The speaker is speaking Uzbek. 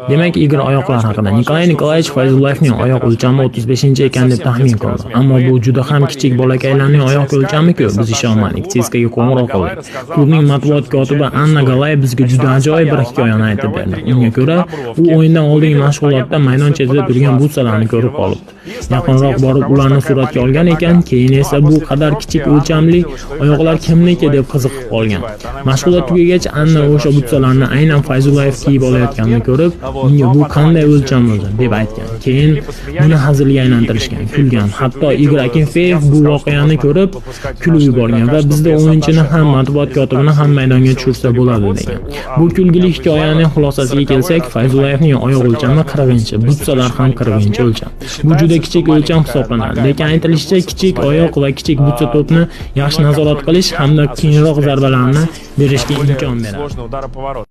Demak, Igor oyoqlar haqida. Nikolay Nikolayevich Fayzullayevning oyoq o'lchami 35 ekan deb taxmin qildi. Ammo bu juda ham kichik bolakaylarning oyoq o'lchami-ku, biz ishonmadik. CSKAga qo'ng'iroq qildik. Klubning matbuot kotibi Anna Galay bizga juda ajoyib bir hikoyani aytib berdi. Unga ko'ra, u o'yindan oldingi mashg'ulotda maydon chetida turgan butsalarni ko'rib qolibdi. Yaqinroq borib ularni suratga olgan ekan, keyin esa bu qadar kichik o'lchamli oyoqlar kimniki deb qiziqib qolgan. Mashg'ulot tugagach Anna o'sha butsalarni aynan Fayzullayev kiyib olayotganini ko'rib, unga bu qanday o'lcham o'zi deb aytgan. Keyin buni hazilga aylantirishgan, kulgan. Hatto Igor Akinfeyev bu voqeani ko'rib kulib yuborgan va bizda o'yinchini ham, matbuot kotibini ham maydonga tushirsa bo'ladi degan. Bu kulgili hikoyaning xulosasiga kelsak, Fayzullayevning oyoq o'lchami 40-inch, butsalar ham 40-inch o'lcham. Bu juda kichik o'lcham hisoblanadi. Lekin aytilishicha, kichik oyoq va kichik butsa to'pni yaxshi nazorat qilish hamda keyinroq zarbalarni berishga imkon beradi.